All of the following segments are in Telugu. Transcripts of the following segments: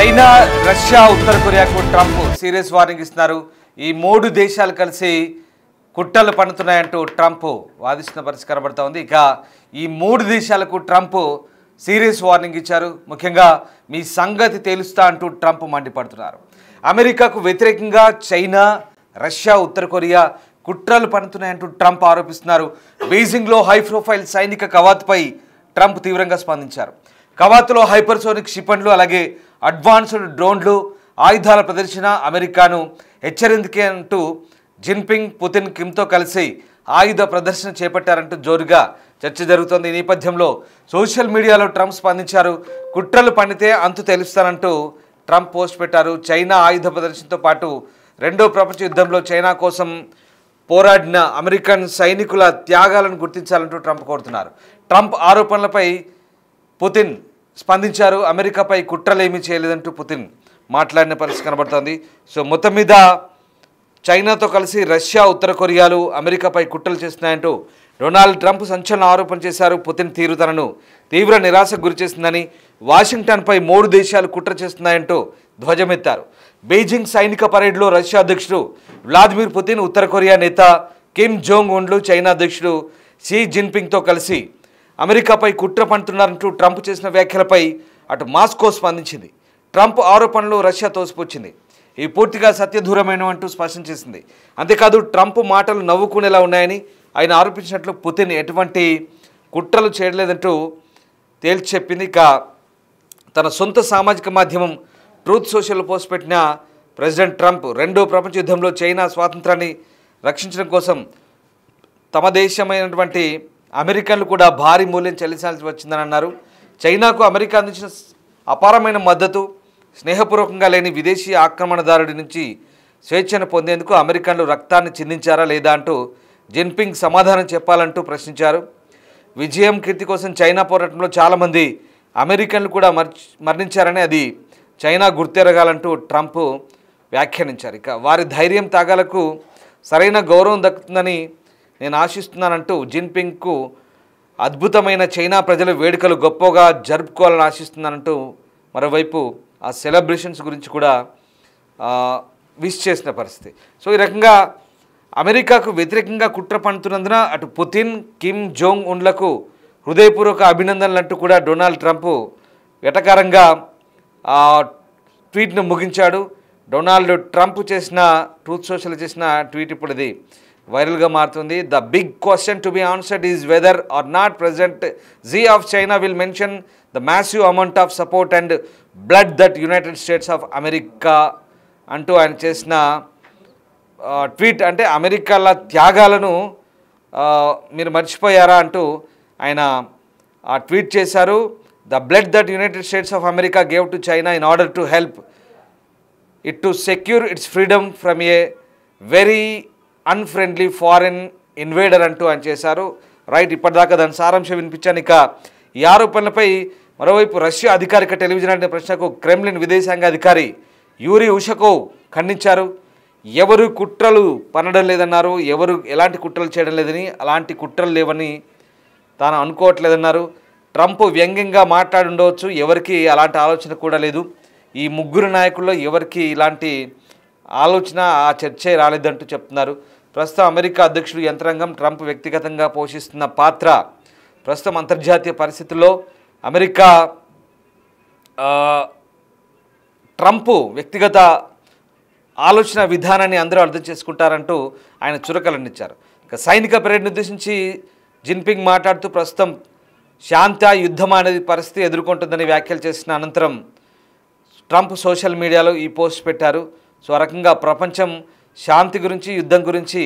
చైనా, రష్యా, ఉత్తర కొరియాకు ట్రంప్ సీరియస్ వార్నింగ్ ఇస్తున్నారు. ఈ మూడు దేశాలు కలిసి కుట్రలు పన్నుతున్నాయంటూ ట్రంప్ వాదిస్తున్న పరిస్థితి కనబడతా ఉంది. ఇక ఈ మూడు దేశాలకు ట్రంప్ సీరియస్ వార్నింగ్ ఇచ్చారు. ముఖ్యంగా మీ సంగతి తేలుస్తా అంటూ ట్రంప్ మండిపడుతున్నారు. అమెరికాకు వ్యతిరేకంగా చైనా, రష్యా, ఉత్తర కొరియా కుట్రలు పన్నుతున్నాయంటూ ట్రంప్ ఆరోపిస్తున్నారు. బీజింగ్లో హై ప్రొఫైల్ సైనిక కవాతుపై ట్రంప్ తీవ్రంగా స్పందించారు. కవాతులో హైపర్సోనిక్ క్షిపణులు, అలాగే అడ్వాన్స్డ్ డ్రోన్లు, ఆయుధాల ప్రదర్శన అమెరికాను హెచ్చరిందికే అంటూ జిన్పింగ్, పుతిన్, కిమ్తో కలిసి ఆయుధ ప్రదర్శన చేపట్టారంటూ జోరుగా చర్చ జరుగుతోంది. ఈ నేపథ్యంలో సోషల్ మీడియాలో ట్రంప్ స్పందించారు. కుట్రలు పన్నితే అంతు తెలుస్తానంటూ ట్రంప్ పోస్ట్ పెట్టారు. చైనా ఆయుధ ప్రదర్శనతో పాటు రెండో ప్రపంచ యుద్ధంలో చైనా కోసం పోరాడిన అమెరికన్ సైనికుల త్యాగాలను గుర్తించాలంటూ ట్రంప్ కోరుతున్నారు. ట్రంప్ ఆరోపణలపై పుతిన్ స్పందించారు. అమెరికాపై కుట్రలేమీ చేయలేదంటూ పుతిన్ మాట్లాడిన పరిస్థితి కనబడుతోంది. సో మొత్తం మీద చైనాతో కలిసి రష్యా, ఉత్తర కొరియాలు అమెరికాపై కుట్రలు చేస్తున్నాయంటూ డొనాల్డ్ ట్రంప్ సంచలన ఆరోపణ చేశారు. పుతిన్ తీరు తనను తీవ్ర నిరాశకు గురిచేసిందని, వాషింగ్టన్పై మూడు దేశాలు కుట్ర చేస్తున్నాయంటూ ధ్వజమెత్తారు. బీజింగ్ సైనిక పరేడ్లో రష్యా అధ్యక్షుడు వ్లాదిమిర్ పుతిన్, ఉత్తర కొరియా నేత కిమ్ జోంగ్ ఉన్లు చైనా అధ్యక్షుడు షీ జిన్పింగ్తో కలిసి అమెరికాపై కుట్ర పన్నుతున్నారంటూ ట్రంప్ చేసిన వ్యాఖ్యలపై అటు మాస్కో స్పందించింది. ట్రంప్ ఆరోపణలు రష్యా తోసిపుచ్చింది. ఇవి పూర్తిగా సత్యదూరమైనవంటూ స్పష్టం చేసింది. అంతేకాదు ట్రంప్ మాటలు నవ్వుకునేలా ఉన్నాయని ఆయన ఆరోపించినట్లు పుతిన్ ఎటువంటి కుట్రలు చేయలేదంటూ తేల్చి చెప్పింది. ఇక తన సొంత సామాజిక మాధ్యమం ట్రూత్ సోషల్ పోస్ట్ పెట్టిన ప్రెసిడెంట్ ట్రంప్ రెండో ప్రపంచ యుద్ధంలో చైనా స్వాతంత్రాన్ని రక్షించడం కోసం తమ దేశమైనటువంటి అమెరికన్లు కూడా భారీ మూల్యం చెల్లించాల్సి వచ్చిందని అన్నారు. చైనాకు అమెరికా అందించిన అపారమైన మద్దతు, స్నేహపూర్వకంగా లేని విదేశీ ఆక్రమణదారుడి నుంచి స్వేచ్ఛను పొందేందుకు అమెరికన్లు రక్తాన్ని చిందించారా లేదా అంటూ జిన్పింగ్ సమాధానం చెప్పాలంటూ ప్రశ్నించారు. విజయం, కీర్తి కోసం చైనా పోరాటంలో చాలామంది అమెరికన్లు కూడా మరణించారని, అది చైనా గుర్తెరగాలంటూ ట్రంప్ వ్యాఖ్యానించారు. ఇక వారి ధైర్యం, త్యాగాలకు సరైన గౌరవం దక్కుతుందని నేను ఆశిస్తున్నానంటూ జిన్పింగ్కు అద్భుతమైన చైనా ప్రజల వేడుకలు గొప్పగా జరుపుకోవాలని ఆశిస్తున్నానంటూ మరోవైపు ఆ సెలబ్రేషన్స్ గురించి కూడా విష్ చేసిన పరిస్థితి. సో ఈ రకంగా అమెరికాకు వ్యతిరేకంగా కుట్ర పన్నుతున్నందున అటు పుతిన్, కిమ్ జోంగ్ ఉన్లకు హృదయపూర్వక అభినందనలు అంటూ కూడా డొనాల్డ్ ట్రంప్ వెటకారంగా ట్వీట్ను ముగించాడు. డొనాల్డ్ ట్రంప్ చేసిన ట్రూత్ సోషల్ చేసిన ట్వీట్ ఇప్పుడు ఇది వైరల్గా మారుతుంది. The big question to be answered is whether or not President Xi of China will mention the massive amount of support and blood that United States of America అంటూ ఆయన చేసిన ట్వీట్. అంటే అమెరికాల త్యాగాలను మీరు మర్చిపోయారా అంటూ ఆయన ట్వీట్ చేశారు. The blood that United States of America gave to China in order to help it to secure it's freedom from a very unfriendly foreign invader అంటూ ఆయన చేశారు. రైట్, ఇప్పటిదాకా దాని సారాంశం వినిపించాను. ఇక ఈ ఆరోపణలపై మరోవైపు రష్యా అధికారిక టెలివిజన్ అనే ప్రశ్నకు క్రెమ్లిన్ విదేశాంగ అధికారి యూరీ ఉషకోవ్ ఖండించారు. ఎవరు కుట్రలు పన్నడం లేదన్నారు, ఎవరు ఎలాంటి కుట్రలు చేయడం లేదని, అలాంటి కుట్రలు లేవని తాను అనుకోవట్లేదన్నారు. ట్రంప్ వ్యంగ్యంగా మాట్లాడి ఉండవచ్చు, ఎవరికి అలాంటి ఆలోచన కూడా లేదు. ఈ ముగ్గురు నాయకుల్లో ఎవరికి ఇలాంటి ఆలోచన, ఆ చర్చే రాలేదంటూ చెప్తున్నారు. ప్రస్తుతం అమెరికా అధ్యక్షుడు యంత్రాంగం ట్రంప్ వ్యక్తిగతంగా పోషిస్తున్న పాత్ర ప్రస్తుతం అంతర్జాతీయ పరిస్థితుల్లో అమెరికా ట్రంప్ వ్యక్తిగత ఆలోచన విధానాన్ని అందరూ అర్థం చేసుకుంటారంటూ ఆయన చురకలనిచ్చారు. ఇక సైనిక పరేడ్ను ఉద్దేశించి జిన్పింగ్ మాట్లాడుతూ ప్రస్తుతం శాంత యుద్ధం అనేది పరిస్థితి ఎదుర్కొంటుందని వ్యాఖ్యలు చేసిన అనంతరం ట్రంప్ సోషల్ మీడియాలో ఈ పోస్ట్ పెట్టారు. సో ఆ రకంగా ప్రపంచం శాంతి గురించి, యుద్ధం గురించి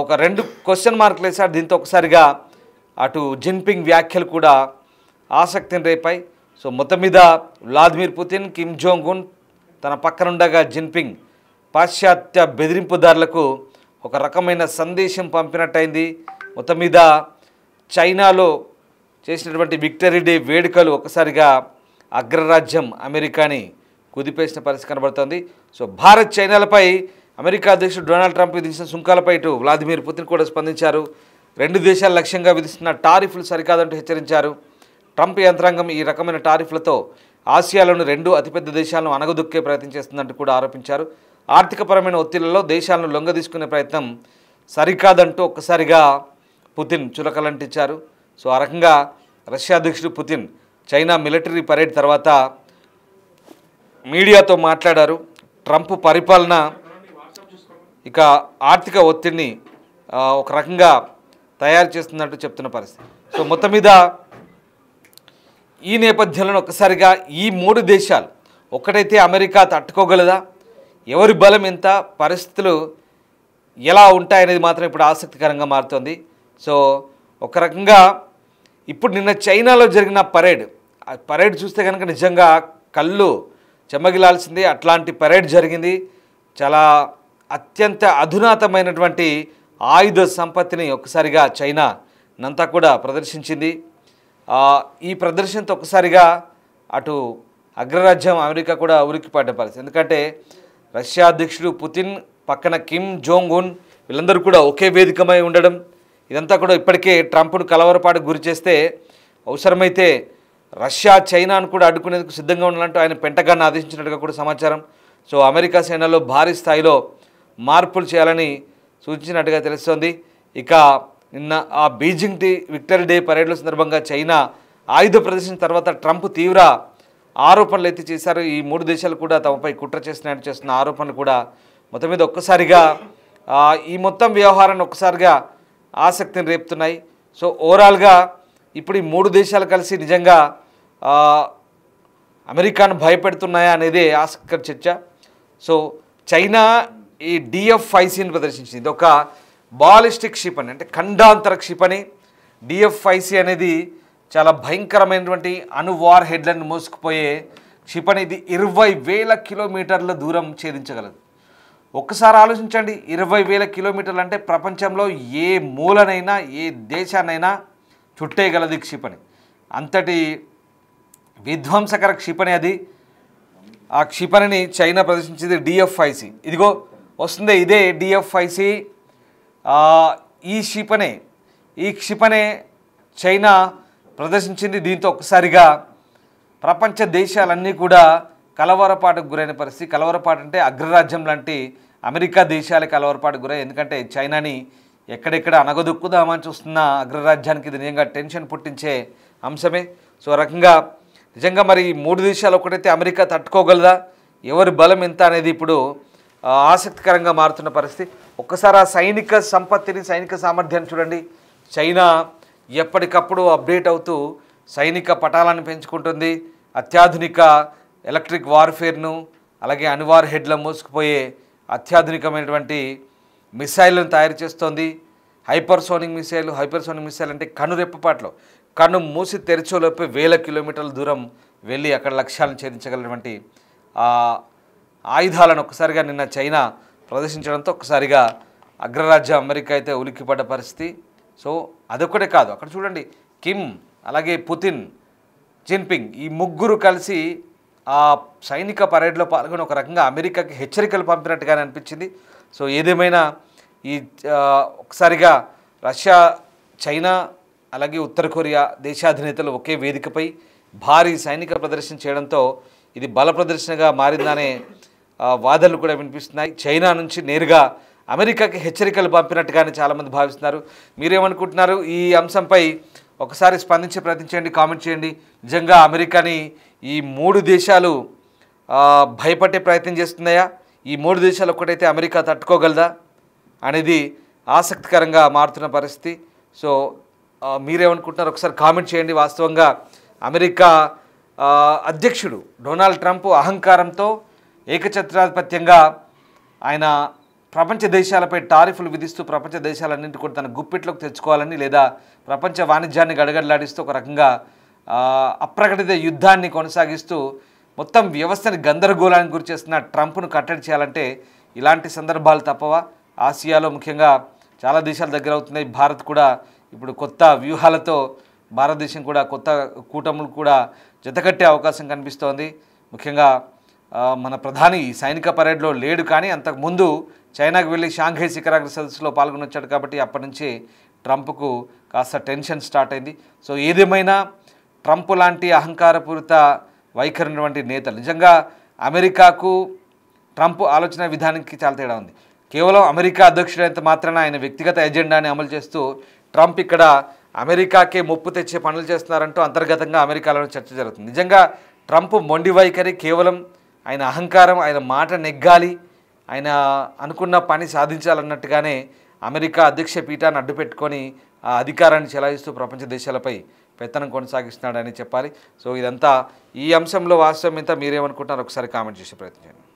ఒక రెండు క్వశ్చన్ మార్కులు వేశారు. దీంతో ఒకసారిగా అటు జిన్పింగ్ వ్యాఖ్యలు కూడా ఆసక్తిని రేపాయి. సో మొత్తం మీద Vladimir Putin, Kim Jong Un తన పక్కనుండగా జిన్పింగ్ పాశ్చాత్య బెదిరింపుదారులకు ఒక రకమైన సందేశం పంపినట్టయింది. మొత్తం మీద చైనాలో చేసినటువంటి విక్టరీ డే వేడుకలు ఒకసారిగా అగ్రరాజ్యం అమెరికాని కుదిపేసిన పరిస్థితి కనబడుతోంది. సో భారత్, చైనాలపై అమెరికా అధ్యక్షుడు డొనాల్డ్ ట్రంప్ విధించిన సుంకాలపై ఇటు వ్లాదిమిర్ పుతిన్ కూడా స్పందించారు. రెండు దేశాల లక్ష్యంగా విధిస్తున్న టారిఫ్లు సరికాదంటూ హెచ్చరించారు. ట్రంప్ యంత్రాంగం ఈ రకమైన టారిఫ్లతో ఆసియాలోని 2 అతిపెద్ద దేశాలను అణగదొక్కే ప్రయత్నం చేస్తుందంటూ కూడా ఆరోపించారు. ఆర్థికపరమైన ఒత్తిళ్లలో దేశాలను లొంగదీసుకునే ప్రయత్నం సరికాదంటూ ఒక్కసారిగా పుతిన్ చులకలంటించారు. సో ఆ రకంగా రష్యా అధ్యక్షుడు పుతిన్ చైనా మిలిటరీ పరేడ్ తర్వాత మీడియాతో మాట్లాడారు. ట్రంప్ పరిపాలన ఇక ఆర్థిక ఒత్తిడిని ఒక రకంగా తయారు చేస్తున్నట్టు చెప్తున్న పరిస్థితి. సో మొత్తం మీద ఈ నేపథ్యంలో ఒక్కసారిగా ఈ 3 దేశాలు ఒక్కటైతే అమెరికా తట్టుకోగలదా, ఎవరి బలం ఎంత, పరిస్థితులు ఎలా ఉంటాయనేది మాత్రం ఇప్పుడు ఆసక్తికరంగా మారుతోంది. సో ఒక రకంగా ఇప్పుడు నిన్న చైనాలో జరిగిన పరేడ్ చూస్తే కనుక నిజంగా కళ్ళు చెమ్మగిలాల్సిందే. అట్లాంటి పరేడ్ జరిగింది. చాలా అత్యంత అధునాతమైనటువంటి ఆయుధ సంపత్తిని ఒక్కసారిగా చైనా నంతా కూడా ప్రదర్శించింది. ఈ ప్రదర్శనతో ఒక్కసారిగా అటు అగ్రరాజ్యం అమెరికా కూడా ఉలిక్కిపడ్డ పరిస్థితి. ఎందుకంటే రష్యా అధ్యక్షుడు పుతిన్ పక్కన కిమ్ జోంగ్ ఉన్ వీళ్ళందరూ కూడా ఒకే వేదికమై ఉండడం, ఇదంతా కూడా ఇప్పటికే ట్రంప్ను కలవరపాటుకు గురి చేస్తే అవసరమైతే రష్యా చైనాను కూడా అడ్డుకునేందుకు సిద్ధంగా ఉండాలంటూ ఆయన పెంటగాన్ ఆదేశించినట్టుగా కూడా సమాచారం. సో అమెరికా సేనలో భారీ స్థాయిలో మార్పులు చేయాలని సూచించినట్టుగా తెలుస్తోంది. ఇక నిన్న ఆ బీజింగ్ విక్టరీ డే పరేడ్ల సందర్భంగా చైనా ఆయుధ ప్రదర్శన తర్వాత ట్రంప్ తీవ్ర ఆరోపణలు ఎత్తి చేశారు. ఈ 3 దేశాలు కూడా తమపై కుట్ర చేస్తున్నట్టు చేస్తున్న ఆరోపణలు కూడా మొత్తం మీద ఒక్కసారిగా ఈ మొత్తం వ్యవహారాన్ని ఒక్కసారిగా ఆసక్తిని రేపుతున్నాయి. సో ఓవరాల్గా ఇప్పుడు ఈ 3 దేశాలు కలిసి నిజంగా అమెరికాను భయపెడుతున్నాయా అనేది ఆసక్తికర చర్చ. సో చైనా ఈ DF-5Cని ప్రదర్శించింది. ఇది ఒక బాలిస్టిక్ క్షిపణి, అంటే ఖండాంతర క్షిపణి. DF-5C అనేది చాలా భయంకరమైనటువంటి వార్ హెడ్లను మోసుకుపోయే క్షిపణి. ఇది 20,000 కిలోమీటర్ల దూరం ఛేదించగలదు. ఒక్కసారి ఆలోచించండి, 20,000 కిలోమీటర్లు అంటే ప్రపంచంలో ఏ మూలనైనా ఏ దేశాన్నైనా చుట్టేయగలదు ఈ క్షిపణి. అంతటి విధ్వంసకర క్షిపణి అది. ఆ క్షిపణిని చైనా ప్రదర్శించింది DF-5C. ఇదిగో వస్తుంది, ఇదే DF-5C. ఈ క్షిపణి చైనా ప్రదర్శించింది. దీంతో ఒక్కసారిగా ప్రపంచ దేశాలన్నీ కూడా కలవరపాటుకు గురైన పరిస్థితి. కలవరపాటు అంటే అగ్రరాజ్యం లాంటి అమెరికా దేశాలే కలవరపాటుకు గురై. ఎందుకంటే చైనాని ఎక్కడెక్కడ అనగదొక్కుదామని చూస్తున్న అగ్రరాజ్యానికి ఇది నిజంగా టెన్షన్ పుట్టించే అంశమే. సో రకంగా నిజంగా మరి 3 దేశాలు ఒకటైతే అమెరికా తట్టుకోగలదా, ఎవరి బలం ఎంత అనేది ఇప్పుడు ఆసక్తికరంగా మారుతున్న పరిస్థితి. ఒక్కసారి ఆ సైనిక సంపత్తిని, సైనిక సామర్థ్యాన్ని చూడండి. చైనా ఎప్పటికప్పుడు అప్డేట్ అవుతూ సైనిక పటాలను పెంచుకుంటుంది. అత్యాధునిక ఎలక్ట్రిక్ వార్ఫేర్ను, అలాగే అణువార్ హెడ్ల మోసుకుపోయే అత్యాధునికమైనటువంటి మిసైళ్ళను తయారు చేస్తోంది. హైపర్సోనిక్ మిసైల్ అంటే కనురెప్పపాట్లో, కన్ను మూసి తెరిచోలోపే 1000 కిలోమీటర్ల దూరం వెళ్ళి అక్కడ లక్ష్యాలను ఛేదించగలిగినటువంటి ఆయుధాలను ఒక్కసారిగా నిన్న చైనా ప్రదర్శించడంతో ఒక్కసారిగా అగ్రరాజ్యం అమెరికా అయితే ఉలిక్కిపడ్డ పరిస్థితి. సో అదొక్కటే కాదు, అక్కడ చూడండి కిమ్, అలాగే పుతిన్, జిన్పింగ్ ఈ ముగ్గురు కలిసి ఆ సైనిక పరేడ్లో పాల్గొని ఒక రకంగా అమెరికాకి హెచ్చరికలు పంపినట్టుగానే అనిపించింది. సో ఏదేమైనా ఈ ఒకసారిగా రష్యా, చైనా, అలాగే ఉత్తర కొరియా దేశాధినేతలు ఒకే వేదికపై భారీ సైనిక ప్రదర్శన చేయడంతో ఇది బల ప్రదర్శనగా మారిందనే వాదనలు కూడా వినిపిస్తున్నాయి. చైనా నుంచి నేరుగా అమెరికాకి హెచ్చరికలు పంపినట్టుగానే చాలామంది భావిస్తున్నారు. మీరేమనుకుంటున్నారు? ఈ అంశంపై ఒకసారి స్పందించే ప్రయత్నించండి, కామెంట్ చేయండి. నిజంగా అమెరికాని ఈ 3 దేశాలు భయపడే ప్రయత్నం చేస్తున్నాయా? ఈ 3 దేశాలు ఒక్కటైతే అమెరికా తట్టుకోగలదా అనేది ఆసక్తికరంగా మారుతున్న పరిస్థితి. సో మీరేమనుకుంటున్నారు? ఒకసారి కామెంట్ చేయండి. వాస్తవంగా అమెరికా అధ్యక్షుడు డొనాల్డ్ ట్రంప్ అహంకారంతో ఏకఛత్రాధిపత్యంగా ఆయన ప్రపంచ దేశాలపై టారిఫ్లు విధిస్తూ ప్రపంచ దేశాలన్నింటి కూడా తన గుప్పిట్లోకి తెచ్చుకోవాలని, లేదా ప్రపంచ వాణిజ్యాన్ని గడగడలాడిస్తూ ఒక రకంగా అప్రకటిత యుద్ధాన్ని కొనసాగిస్తూ మొత్తం వ్యవస్థని గందరగోళానికి గురి చేస్తున్న ట్రంప్ను కట్టడి చేయాలంటే ఇలాంటి సందర్భాలు తప్పవా? ఆసియాలో ముఖ్యంగా చాలా దేశాల దగ్గర అవుతున్నాయి. భారత్ కూడా ఇప్పుడు కొత్త వ్యూహాలతో భారతదేశం కూడా కొత్త కూటములు కూడా జతకట్టే అవకాశం కనిపిస్తోంది. ముఖ్యంగా మన ప్రధాని సైనిక పరేడ్లో లేడు, కానీ అంతకుముందు చైనాకు వెళ్ళి షాంఘై శిఖరాగ్ర సదస్సులో పాల్గొని వచ్చాడు. కాబట్టి అప్పటి నుంచి ట్రంప్కు కాస్త టెన్షన్ స్టార్ట్ అయింది. సో ఏదేమైనా ట్రంప్ లాంటి అహంకారపూరిత వైఖరి ఉన్నటువంటి నేతలు. నిజంగా అమెరికాకు ట్రంప్ ఆలోచన విధానానికి చాలా తేడా ఉంది. కేవలం అమెరికా అధ్యక్షుడైనంత మాత్రాన ఆయన వ్యక్తిగత ఎజెండాని అమలు చేస్తూ ట్రంప్ ఇక్కడ అమెరికాకే ముప్పు తెచ్చే పనులు చేస్తున్నారంటూ అంతర్గతంగా అమెరికాలో చర్చ జరుగుతుంది. నిజంగా ట్రంప్ మొండి వైఖరి కేవలం ఆయన అహంకారం, ఆయన మాట నెగ్గాలి, ఆయన అనుకున్న పని సాధించాలన్నట్టుగానే అమెరికా అధ్యక్ష పీఠాన్ని అడ్డుపెట్టుకొని ఆ అధికారాన్ని చెలాయిస్తూ ప్రపంచ దేశాలపై పెత్తనం కొనసాగిస్తున్నాడని చెప్పాలి. సో ఇదంతా ఈ అంశంలో వాస్తవం ఎంత మీరేమనుకుంటున్నారు ఒకసారి కామెంట్ చేసే ప్రయత్నం చేయండి.